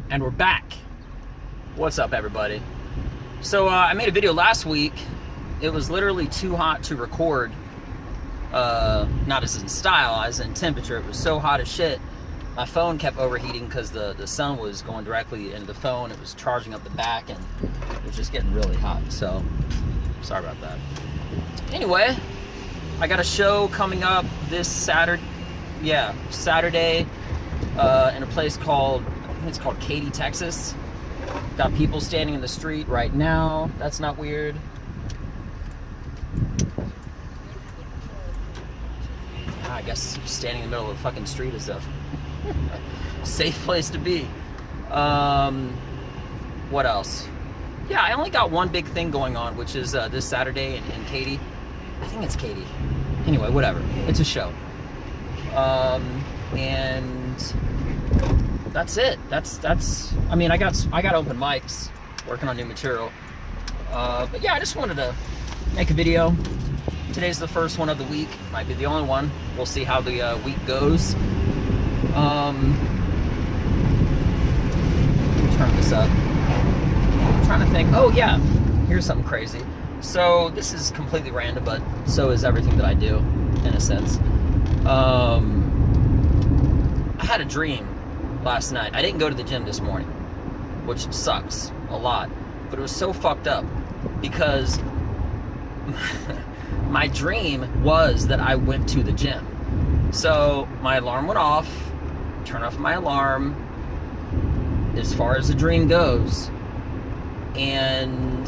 And we're back. What's up, everybody? So I made a video last week. It was literally too hot to record. Not as in style, as in temperature. It was so hot as shit. My phone kept overheating because the sun was going directly into the phone. It was charging up the back, and it was just getting really hot. So, sorry about that. Anyway, I got a show coming up this Saturday. Yeah, Saturday in a place called, I think it's called Katy, Texas. Got people standing in the street right now. That's not weird. I guess standing in the middle of the fucking street is a safe place to be. What else? Yeah, I only got one big thing going on, which is this Saturday in Katy. I think it's Katy. Anyway, whatever. It's a show. And that's it. That's. I mean, I got open mics, working on new material. But yeah, I just wanted to make a video. Today's the first one of the week. Might be the only one. We'll see how the week goes. Let me turn this up. I'm trying to think. Oh yeah, here's something crazy. So this is completely random, but so is everything that I do, in a sense. I had a dream last night. I didn't go to the gym this morning, which sucks a lot, but it was so fucked up because my dream was that I went to the gym. So my alarm went off, turned off my alarm as far as the dream goes, and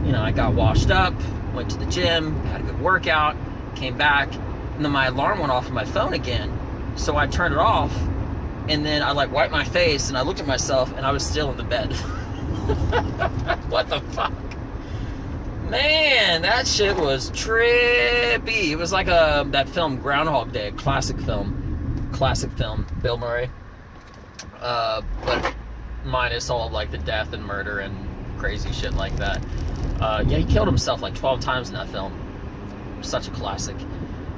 you know, I got washed up, went to the gym, had a good workout, came back, and then my alarm went off on my phone again. So I turned it off, and then I like wiped my face, and I looked at myself, and I was still in the bed. What the fuck? Man, that shit was trippy. It was like that film Groundhog Day, classic film, Bill Murray. But minus all of like the death and murder and crazy shit like that. Yeah, he killed himself like 12 times in that film. Such a classic.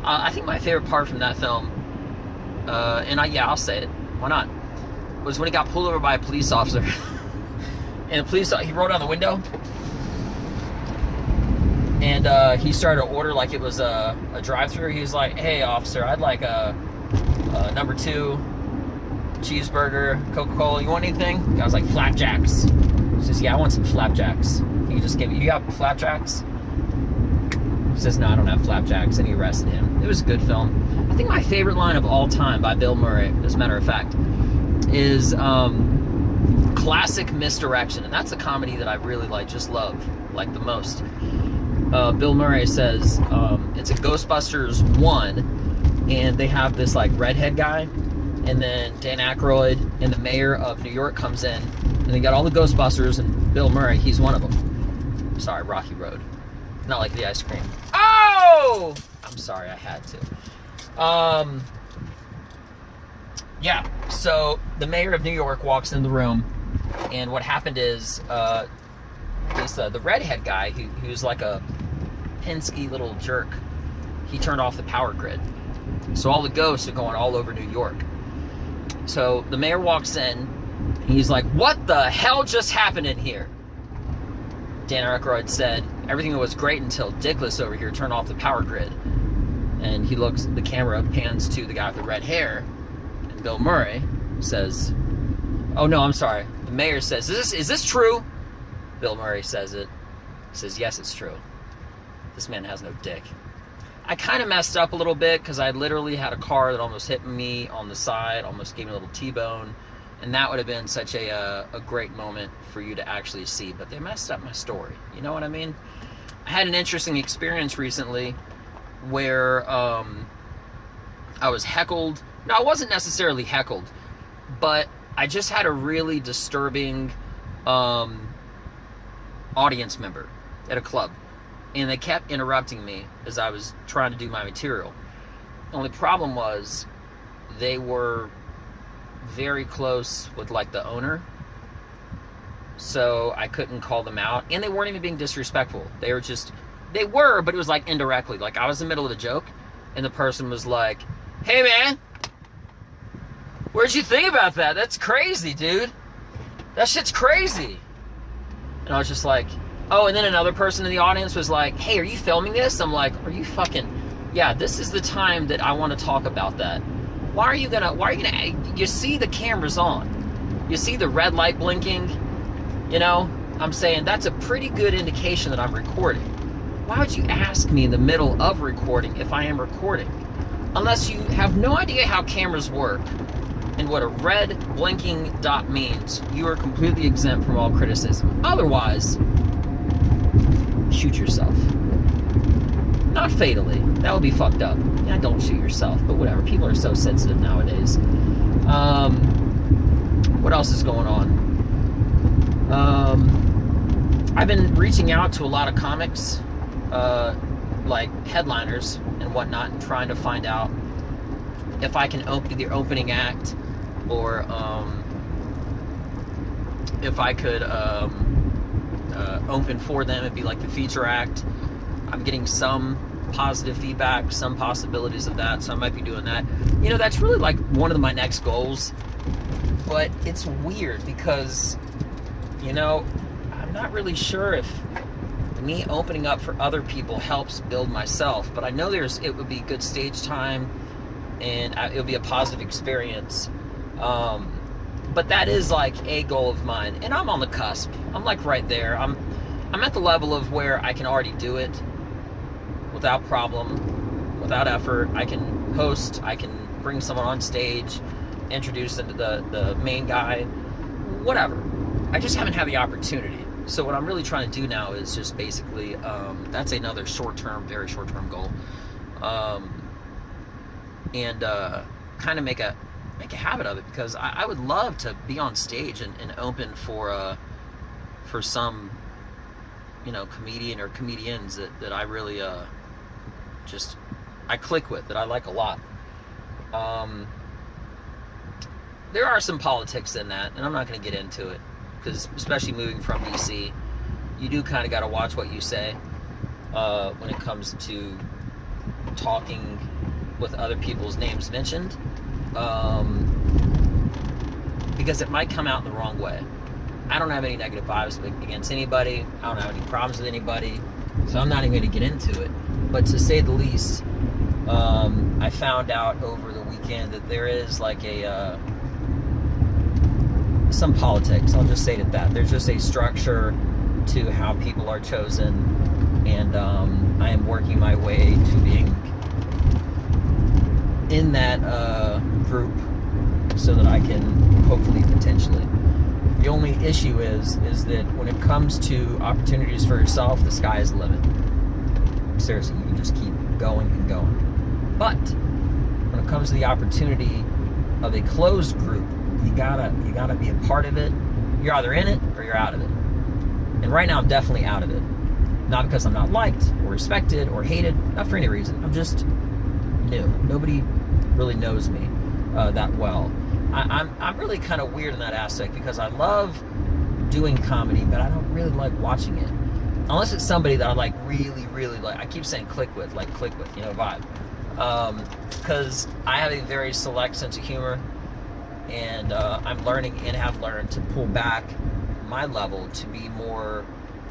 I think my favorite part from that film, I'll say it, why not, was when he got pulled over by a police officer. And he rolled down the window, and he started to order like it was a drive-thru. He was like, "Hey, officer, I'd like a number 2 cheeseburger, Coca-Cola. You want anything?" The guy was like, "Flapjacks." He says, "Yeah, I want some flapjacks." He just gave me, "You got flapjacks?" He says, "No, I don't have flapjacks," and he arrested him. It was a good film. I think my favorite line of all time by Bill Murray, as a matter of fact, is classic misdirection, and that's a comedy that I really just love the most. Bill Murray says it's a Ghostbusters 1, and they have this Redhead Guy, and then Dan Aykroyd and the mayor of New York comes in, and they got all the Ghostbusters, and Bill Murray, he's one of them. Sorry, Rocky Road. Not like the ice cream. Oh! I'm sorry, I had to. Yeah, so the mayor of New York walks in the room, and what happened is the redhead guy, who's like a Penske little jerk, he turned off the power grid. So all the ghosts are going all over New York. So the mayor walks in, and he's like, "What the hell just happened in here?" Dan Aykroyd said, "Everything was great until Dickless over here turned off the power grid." And he looks, the camera pans to the guy with the red hair, and Bill Murray says, "Oh no, I'm sorry." The mayor says, Is this true?" Bill Murray says it. He says, "Yes, it's true. This man has no dick." I kind of messed up a little bit because I literally had a car that almost hit me on the side, almost gave me a little T-bone, and that would have been such a great moment for you to actually see, but they messed up my story. You know what I mean? I had an interesting experience recently where I was heckled. No, I wasn't necessarily heckled, but I just had a really disturbing audience member at a club, and they kept interrupting me as I was trying to do my material. The only problem was they were very close with the owner, so I couldn't call them out, and they weren't even being disrespectful. They were, but it was indirectly. I was in the middle of a joke, and the person was like, "Hey man, What'd you think about that? That's crazy, dude. That shit's crazy. And I was just like, oh, and then another person in the audience was like, hey, are you filming this? I'm like, are you fucking, yeah, this is the time that I want to talk about that. Why are you gonna, you see the cameras on. You see the red light blinking, you know? I'm saying that's a pretty good indication that I'm recording. Why would you ask me in the middle of recording if I am recording? Unless you have no idea how cameras work and what a red blinking dot means, you are completely exempt from all criticism. Otherwise, shoot yourself. Not fatally. That would be fucked up. Yeah, don't shoot yourself, but whatever. People are so sensitive nowadays. What else is going on? I've been reaching out to a lot of comics, like headliners and whatnot, and trying to find out if I can open the opening act, or if I could open for them and be like the feature act. I'm getting some positive feedback, some possibilities of that, so I might be doing that. You know, that's really like one of my next goals, but it's weird because, you know, I'm not really sure if me opening up for other people helps build myself, but I know it would be good stage time, and it'll be a positive experience. But that is like a goal of mine, and I'm on the cusp. I'm like right there. I'm at the level of where I can already do it without problem, without effort. I can host, I can bring someone on stage, introduce them to the main guy, whatever. I just haven't had the opportunity. So what I'm really trying to do now is just basically, that's another short-term, very short-term goal, and kind of make a habit of it, because I would love to be on stage and open for some, you know, comedian or comedians that I really I click with, that I like a lot. There are some politics in that, and I'm not going to get into it, because especially moving from DC, you do kind of got to watch what you say when it comes to talking with other people's names mentioned, because it might come out the wrong way. I don't have any negative vibes against anybody. I don't have any problems with anybody, so I'm not even going to get into it. But to say the least, I found out over the weekend that there is like some politics. I'll just say it at that. There's just a structure to how people are chosen, and I am working my way to being in that group so that I can hopefully, potentially. The only issue is that when it comes to opportunities for yourself, the sky is the limit. Seriously, you can just keep going and going. But when it comes to the opportunity of a closed group, you gotta be a part of it. You're either in it or you're out of it. And right now I'm definitely out of it. Not because I'm not liked or respected or hated, not for any reason. I'm just new. Nobody really knows me that well. I'm really kind of weird in that aspect, because I love doing comedy, but I don't really like watching it. Unless it's somebody that I like really, really like. I keep saying click with, you know, vibe. Because I have a very select sense of humor, and I'm learning and have learned to pull back my level to be more,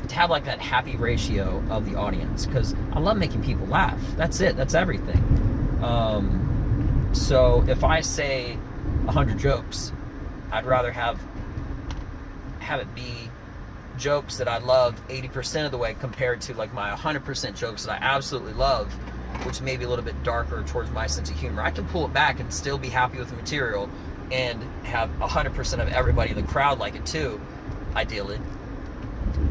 to have like that happy ratio of the audience, because I love making people laugh. That's it. That's everything. So if I say 100 jokes, I'd rather have it be jokes that I love 80% of the way, compared to like my 100% jokes that I absolutely love, which may be a little bit darker towards my sense of humor. I can pull it back and still be happy with the material and have 100% of everybody in the crowd like it too, ideally.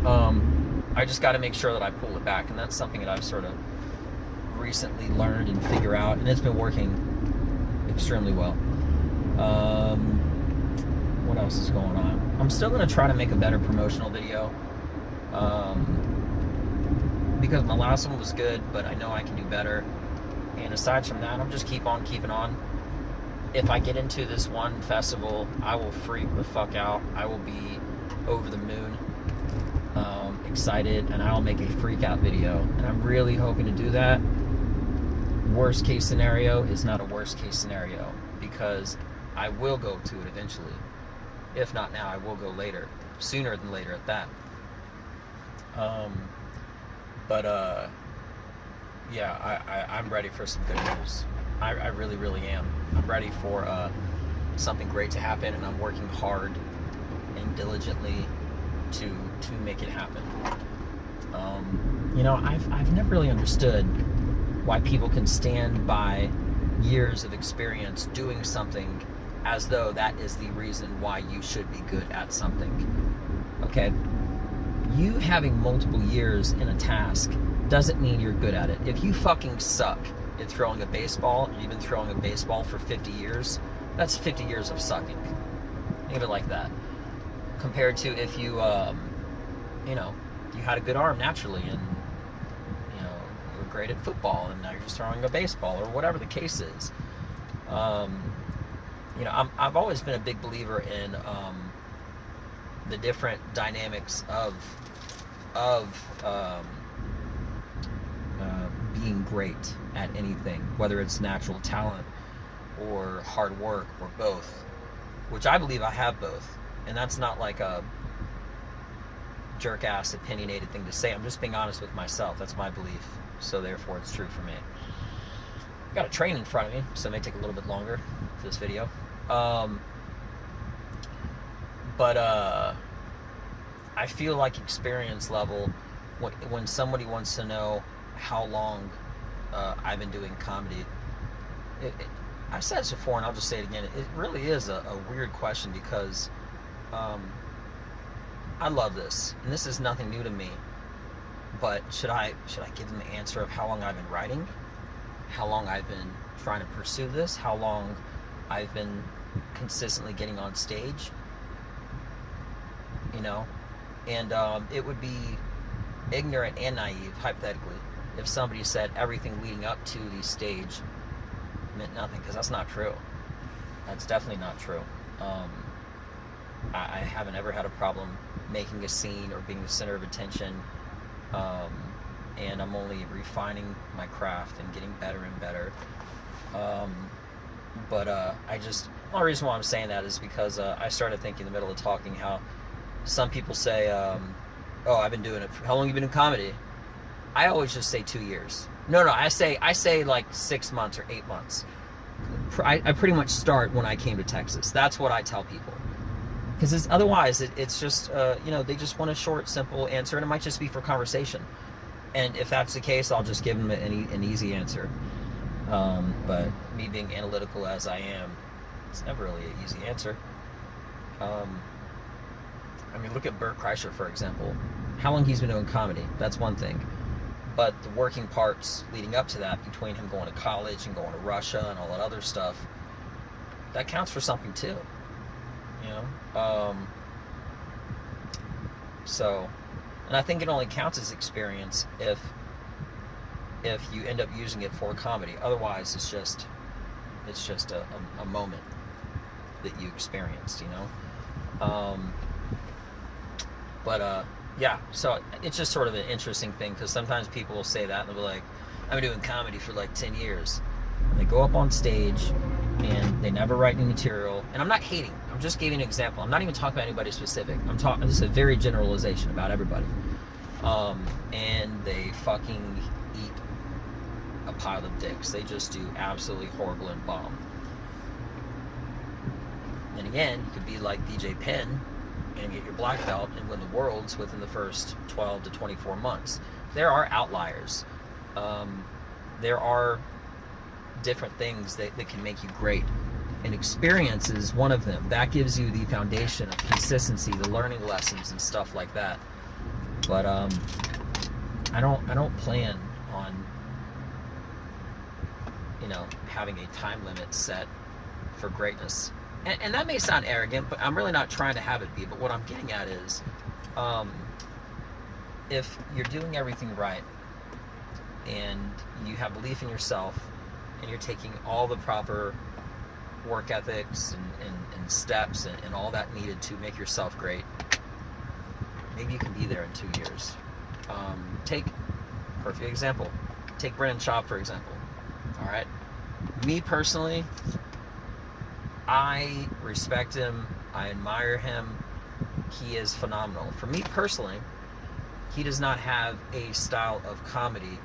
I just got to make sure that I pull it back, and that's something that I've sort of recently learned and figure out, and it's been working extremely well. What else is going on? I'm still going to try to make a better promotional video, because my last one was good, but I know I can do better. And aside from that, I'm just keep on keeping on. If I get into this one festival, I will freak the fuck out. I will be over the moon, excited, and I'll make a freak out video. And I'm really hoping to do that. Worst case scenario is not a worst case scenario, because I will go to it eventually. If not now, I will go later, sooner than later at that. But yeah, I'm ready for some good news. I really, really am. I'm ready for something great to happen, and I'm working hard and diligently to make it happen. You know, I've never really understood why people can stand by years of experience doing something as though that is the reason why you should be good at something. Okay? You having multiple years in a task doesn't mean you're good at it. If you fucking suck at throwing a baseball, and you've been throwing a baseball for 50 years, that's 50 years of sucking. Think of it like that. Compared to if you, you know, you had a good arm naturally, and you know, you were great at football, and now you're just throwing a baseball, or whatever the case is. You know, I've always been a big believer in the different dynamics of being great at anything, whether it's natural talent or hard work or both, which I believe I have both. And that's not like a jerk-ass opinionated thing to say. I'm just being honest with myself. That's my belief, so therefore it's true for me. I've got a train in front of me, so it may take a little bit longer for this video. But I feel like experience level, when somebody wants to know how long I've been doing comedy, I've said this before, and I'll just say it again. It really is a weird question, because I love this, and this is nothing new to me. But should I give them the answer of how long I've been writing, how long I've been trying to pursue this, how long I've been consistently getting on stage? You know, and it would be ignorant and naive, hypothetically, if somebody said everything leading up to the stage meant nothing, because that's not true. That's definitely not true. I haven't ever had a problem making a scene or being the center of attention, and I'm only refining my craft and getting better and better. But the only reason why I'm saying that is because I started thinking in the middle of talking how some people say, oh, I've been doing it for, how long have you been in comedy? I always just say 2 years. No, I say like 6 months or 8 months. I pretty much start when I came to Texas. That's what I tell people. Because otherwise, it's just, you know, they just want a short, simple answer, and it might just be for conversation. And if that's the case, I'll just give them an easy answer. But me being analytical as I am, it's never really an easy answer. I mean, look at Bert Kreischer, for example. How long he's been doing comedy, that's one thing. But the working parts leading up to that, between him going to college and going to Russia and all that other stuff, that counts for something too. You know? So, and I think it only counts as experience if you end up using it for comedy. Otherwise, it's just a moment that you experienced, you know? Yeah, so it's just sort of an interesting thing, because sometimes people will say that and they'll be like, I've been doing comedy for like 10 years. And they go up on stage and they never write any material. And I'm not hating, I'm just giving an example. I'm not even talking about anybody specific. I'm talking, this is a very generalization about everybody. And they fucking eat a pile of dicks. They just do absolutely horrible and bomb. And again, you could be like DJ Penn and get your black belt and win the worlds within the first 12 to 24 months. There are outliers. There are different things that can make you great. And experience is one of them. That gives you the foundation of consistency, the learning lessons and stuff like that. But I don't plan on, you know, having a time limit set for greatness. And that may sound arrogant, but I'm really not trying to have it be. But what I'm getting at is, if you're doing everything right, and you have belief in yourself, and you're taking all the proper work ethics and steps and all that needed to make yourself great, maybe you can be there in 2 years. Take, perfect example, take Brennan Schaub, for example. All right, me personally, I respect him. I admire him. He is phenomenal. For me personally, he does not have a style of comedy.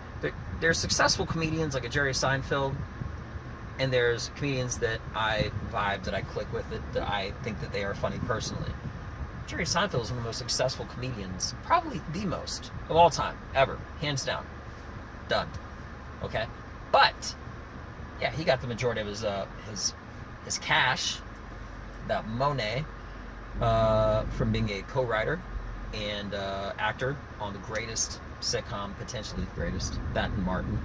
There's successful comedians like a Jerry Seinfeld, and there's comedians that I vibe, that I click with, that I think that they are funny personally. Jerry Seinfeld is one of the most successful comedians, probably the most of all time, ever, hands down. Done. Okay? But, yeah, he got the majority of his cash, that money, from being a co-writer and actor on the greatest sitcom, potentially the greatest, that and Martin,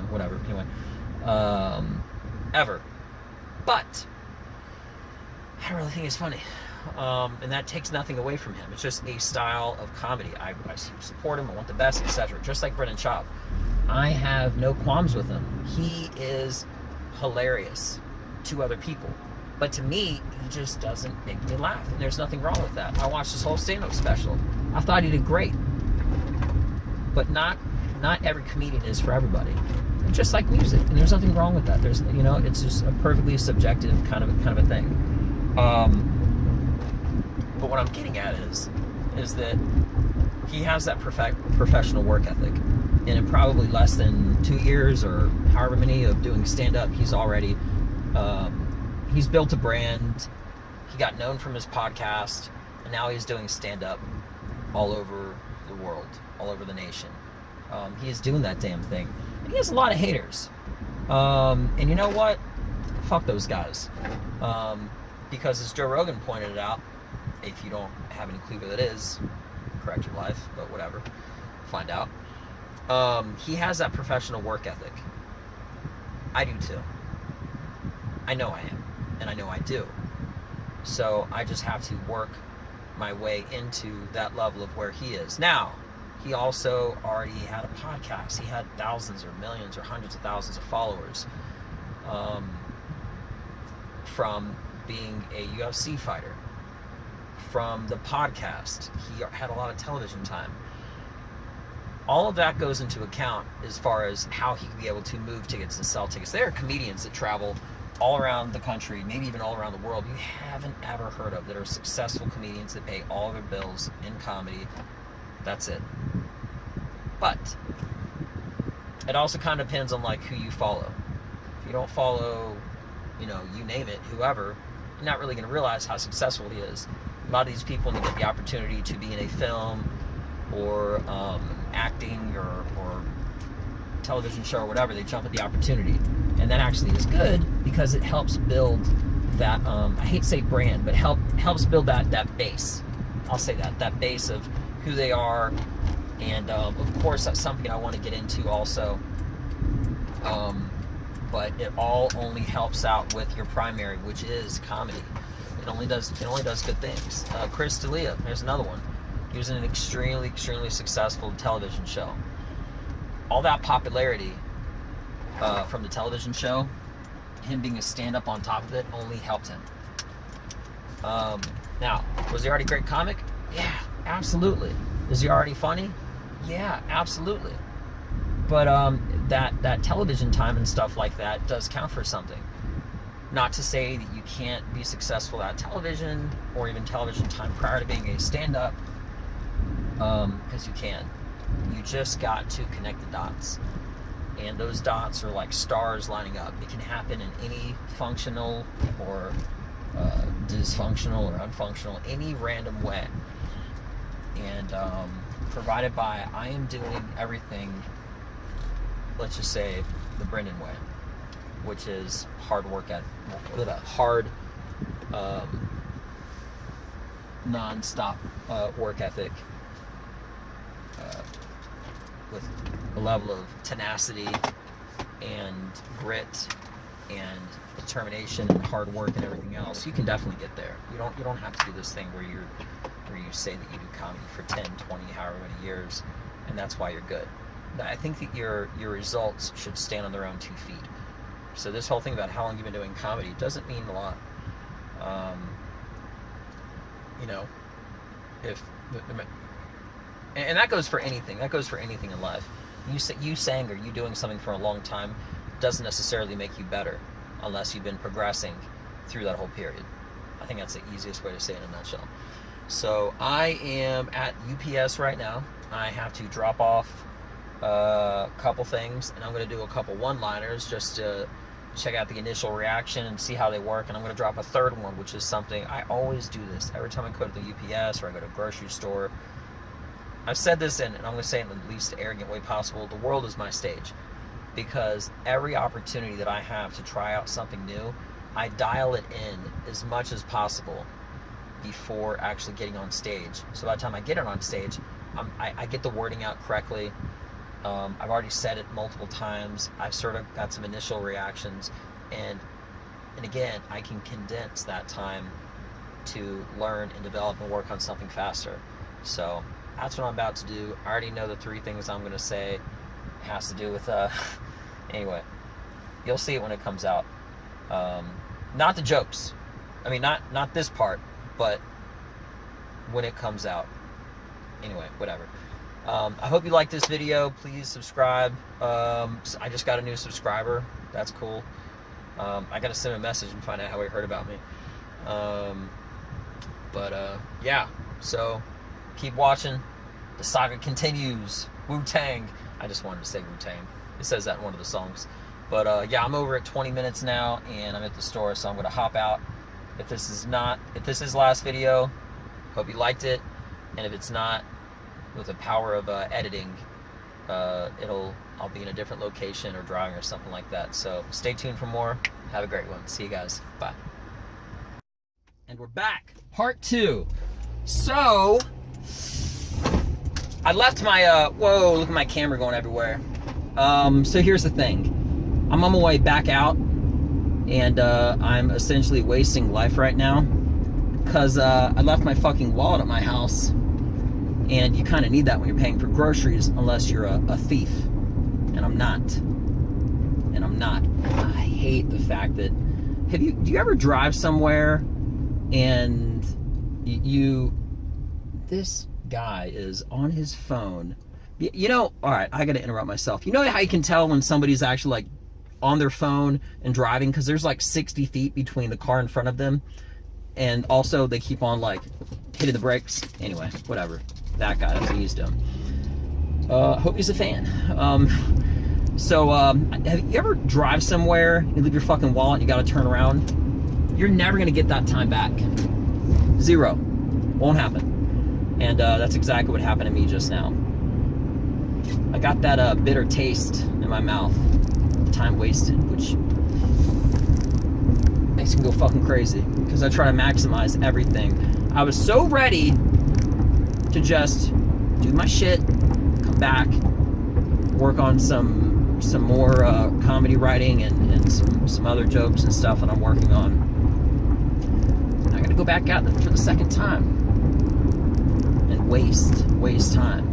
whatever, anyway, ever. But I don't really think it's funny, and that takes nothing away from him. It's just a style of comedy. I support him. I want the best, etc. Just like Brendan Schaub, I have no qualms with him. He is hilarious to other people, but to me, he just doesn't make me laugh, and there's nothing wrong with that. I watched his whole stand-up special. I thought he did great, but not every comedian is for everybody. Just like music, and there's nothing wrong with that. There's, it's just a perfectly subjective kind of a thing. But what I'm getting at is that he has that professional work ethic, and in probably less than 2 years or however many of doing stand-up, he's already he's built a brand. He got known from his podcast, and now he's doing stand-up all over the world, all over the nation. He is doing that damn thing. And he has a lot of haters. And you know what? Fuck those guys. Because as Joe Rogan pointed out, if you don't have any clue what it is, correct your life, but whatever. Find out. He has that professional work ethic. I do too. I know I am. And I know I do. So I just have to work my way into that level of where he is. Now, he also already had a podcast. He had thousands or millions or hundreds of thousands of followers from being a UFC fighter. From the podcast, he had a lot of television time. All of that goes into account as far as how he could be able to move tickets and sell tickets. There are comedians that travel all around the country, maybe even all around the world, you haven't ever heard of, that are successful comedians that pay all their bills in comedy. That's it. But it also kind of depends on who you follow. If you don't follow, you name it, whoever, you're not really going to realize how successful he is. A lot of these people, when they get the opportunity to be in a film or acting or television show or whatever, they jump at the opportunity. And that actually is good because it helps build that, I hate to say brand, but helps build that base. I'll say that base of who they are. And of course, that's something I want to get into also. But it all only helps out with your primary, which is comedy. It only does good things. Chris D'Elia, there's another one. He was in an extremely, extremely successful television show. All that popularity from the television show, him being a stand-up on top of it, only helped him. Now, was he already a great comic? Yeah, absolutely. Is he already funny? Yeah, absolutely. But that television time and stuff like that does count for something. Not to say that you can't be successful at television or even television time prior to being a stand-up, because you can. You just got to connect the dots. And those dots are like stars lining up. It can happen in any functional or dysfunctional or unfunctional, any random way. And provided by, I am doing everything, let's just say, the Brendan way, which is hard work non-stop work ethic, with a level of tenacity and grit and determination and hard work and everything else. You can definitely get there. You don't have to do this thing where you say that you do comedy for 10, 20, however many years, and that's why you're good. I think that your results should stand on their own 2 feet. So this whole thing about how long you've been doing comedy doesn't mean a lot. And that goes for anything. That goes for anything in life. You saying or you doing something for a long time doesn't necessarily make you better, unless you've been progressing through that whole period. I think that's the easiest way to say it in a nutshell. So I am at UPS right now. I have to drop off a couple things, and I'm going to do a couple one-liners just to check out the initial reaction and see how they work. And I'm going to drop a third one, which is something I always do this every time I go to the UPS or I go to a grocery store. I've said this, and I'm going to say it in the least arrogant way possible. The world is my stage, because every opportunity that I have to try out something new, I dial it in as much as possible before actually getting on stage. So by the time I get it on stage, I get the wording out correctly. I've already said it multiple times. I've sort of got some initial reactions, and again, I can condense that time to learn and develop and work on something faster. So that's what I'm about to do. I already know the 3 things I'm going to say. It has to do with anyway, you'll see it when it comes out. Not the jokes. I mean, not this part, but when it comes out. Anyway, whatever. I hope you like this video. Please subscribe. I just got a new subscriber. That's cool. I got to send him a message and find out how he heard about me. Yeah. So keep watching. The saga continues. Wu-Tang. I just wanted to say Wu-Tang. It says that in one of the songs. But yeah, I'm over at 20 minutes now, and I'm at the store, so I'm going to hop out. If this is last video, hope you liked it. And if it's not, with the power of editing, I'll be in a different location or driving or something like that. So stay tuned for more. Have a great one. See you guys. Bye. And we're back. Part 2. So I left my whoa, look at my camera going everywhere. So here's the thing. I'm on my way back out, and I'm essentially wasting life right now because I left my fucking wallet at my house, and you kind of need that when you're paying for groceries, unless you're a thief, and I'm not. I hate the fact that do you ever drive somewhere and this guy is on his phone? You know, all right, I gotta interrupt myself. You know how you can tell when somebody's actually like on their phone and driving, because there's like 60 feet between the car in front of them, and also they keep on like hitting the brakes. Anyway, whatever. That guy, that's what he's doing. Hope he's a fan. Have you ever drive somewhere, you leave your fucking wallet, you gotta turn around? You're never gonna get that time back. 0. Won't happen. And that's exactly what happened to me just now. I got that bitter taste in my mouth. Time wasted, which makes me go fucking crazy, because I try to maximize everything. I was so ready to just do my shit, come back, work on some more comedy writing and some other jokes and stuff that I'm working on. I gotta go back out for the second time and waste time.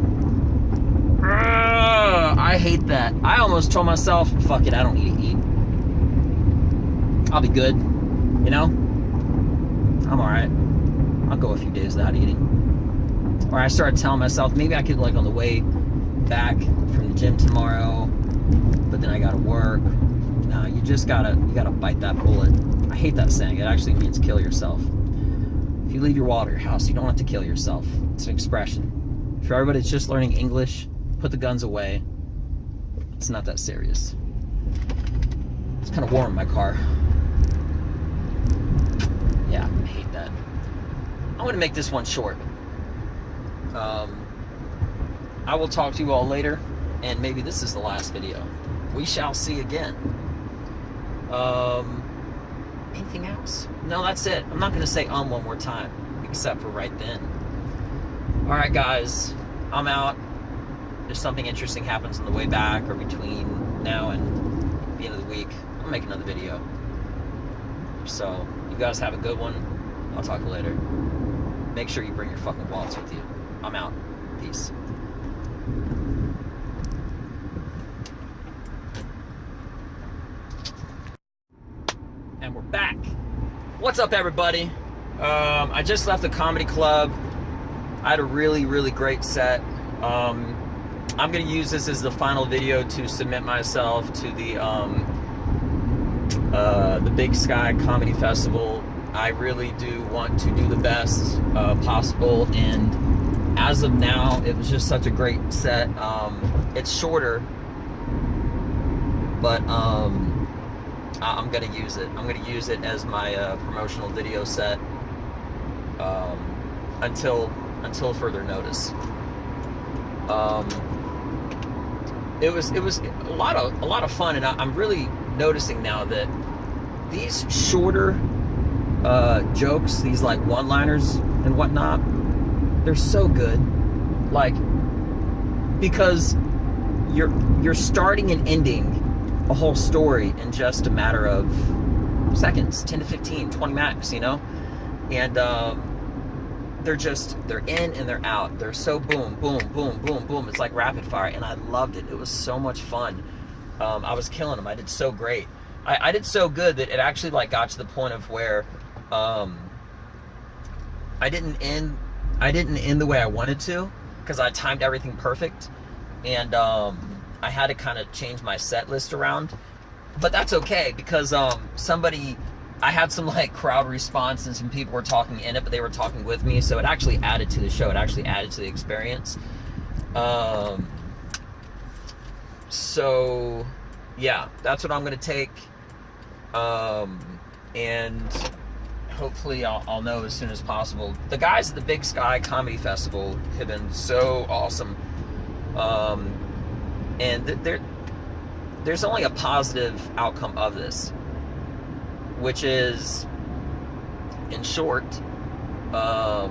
I hate that. I almost told myself, fuck it, I don't need to eat. I'll be good, you know? I'm alright. I'll go a few days without eating. Or I started telling myself, maybe I could, like, on the way back from the gym tomorrow, but then I gotta work. No, you gotta bite that bullet. I hate that saying. It actually means kill yourself. If you leave your wallet at your house, you don't have to kill yourself. It's an expression. For everybody that's just learning English, put the guns away. It's not that serious. It's kind of warm in my car. Yeah, I hate that. I'm going to make this one short. I will talk to you all later, and maybe this is the last video. We shall see again. Anything else? No, that's it. I'm not going to say one more time, except for right then. Alright guys, I'm out. If something interesting happens on the way back or between now and the end of the week, I'll make another video. So, you guys have a good one. I'll talk to you later. Make sure you bring your fucking wallets with you. I'm out. Peace. And we're back. What's up, everybody? I just left the comedy club. I had a really, really great set. I'm going to use this as the final video to submit myself to the the Big Sky Comedy Festival. I really do want to do the best possible, and as of now, it was just such a great set. It's shorter, but I'm gonna use it. I'm gonna use it as my promotional video set until further notice. It was a lot of fun, and I'm really noticing now that these shorter jokes, these like one-liners and whatnot, they're so good. Like, because you're starting and ending a whole story in just a matter of seconds, 10 to 15, 20 max, you know? And they're in and they're out. They're so boom, boom, boom, boom, boom. It's like rapid fire, and I loved it. It was so much fun. I was killing them. I did so great. I did so good that it actually like got to the point of where I didn't end the way I wanted to, because I timed everything perfect, and I had to kind of change my set list around. But that's okay, because I had some like crowd response, and some people were talking in it, but they were talking with me, so it actually added to the show. It actually added to the experience. So yeah, that's what I'm gonna take, and hopefully I'll know as soon as possible. The guys at the Big Sky Comedy Festival have been so awesome, and there's only a positive outcome of this, which is, in short, I'm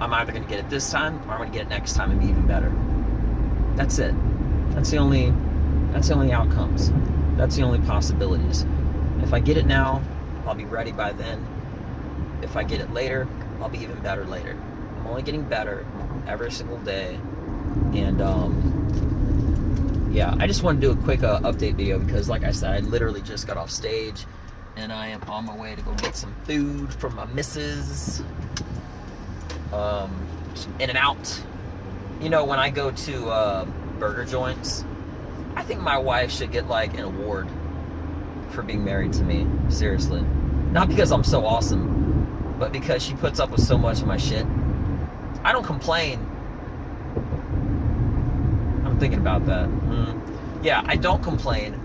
either going to get it this time, or I'm going to get it next time and be even better. That's it. That's the only outcomes. That's the only possibilities. If I get it now, I'll be ready by then. If I get it later, I'll be even better later. I'm only getting better every single day. And yeah, I just want to do a quick update video, because like I said, I literally just got off stage, and I am on my way to go get some food from my missus. In and out. You know, when I go to burger joints, I think my wife should get like an award for being married to me. Seriously. Not because I'm so awesome, but because she puts up with so much of my shit. I don't complain. I'm thinking about that. Yeah, I don't complain.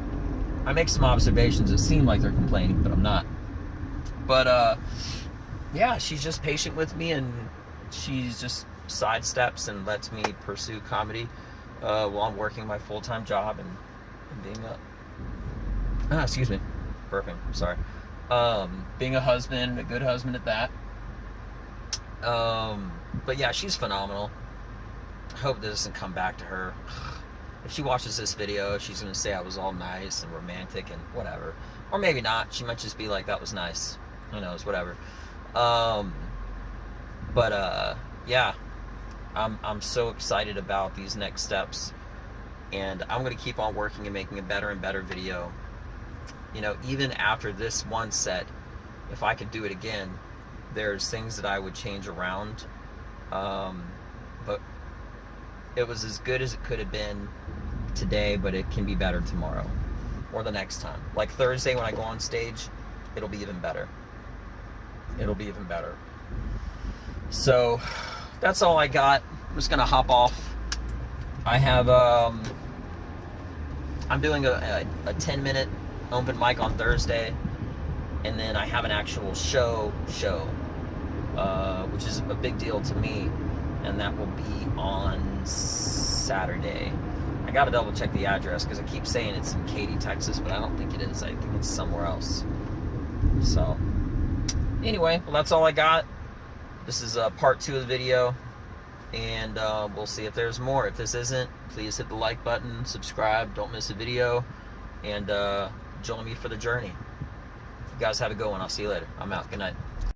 I make some observations that seem like they're complaining, but I'm not. But yeah, she's just patient with me, and she's just sidesteps and lets me pursue comedy while I'm working my full-time job and being excuse me, burping, sorry. Being a husband, a good husband at that. But yeah, she's phenomenal. I hope this doesn't come back to her. If she watches this video, she's going to say I was all nice and romantic and whatever. Or maybe not. She might just be like, that was nice. Who knows, whatever. Yeah, I'm so excited about these next steps. And I'm going to keep on working and making a better and better video. You know, even after this one set, if I could do it again, there's things that I would change around. But it was as good as it could have been today, but it can be better tomorrow or the next time. Like Thursday when I go on stage, it'll be even better. It'll be even better. So that's all I got. I'm just gonna hop off. I have I'm doing a 10-minute open mic on Thursday, and then I have an actual show, which is a big deal to me, and that will be on Saturday. I gotta double check the address, because I keep saying it's in Katy, Texas, but I don't think it is. I think it's somewhere else. So anyway, well, that's all I got. This is part 2 of the video, and we'll see if there's more. If this isn't, please hit the like button, subscribe, don't miss a video, and join me for the journey. You guys have a good one. I'll see you later. I'm out. Good night.